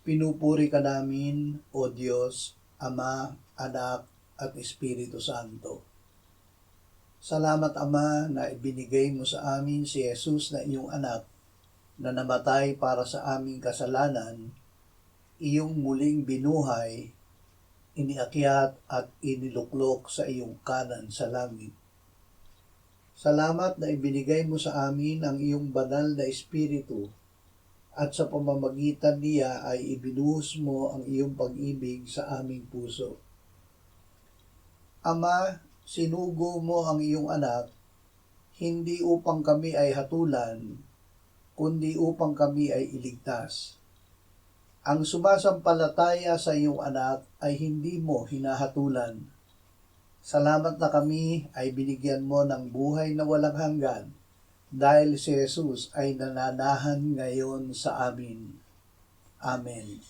Pinupuri ka namin, O Diyos, Ama, Anak, at Espiritu Santo. Salamat, Ama, na ibinigay mo sa amin si Jesus na iyong anak na namatay para sa aming kasalanan, iyong muling binuhay, iniakyat at iniluklok sa iyong kanan sa langit. Salamat na ibinigay mo sa amin ang iyong banal na Espiritu at sa pamamagitan niya ay ibinuhos mo ang iyong pag-ibig sa aming puso. Ama, sinugo mo ang iyong anak, hindi upang kami ay hatulan, kundi upang kami ay iligtas. Ang sumasampalataya sa iyong anak ay hindi mo hinahatulan. Salamat na kami ay binigyan mo ng buhay na walang hanggan, dahil si Jesus ay nananahan ngayon sa amin. Amen.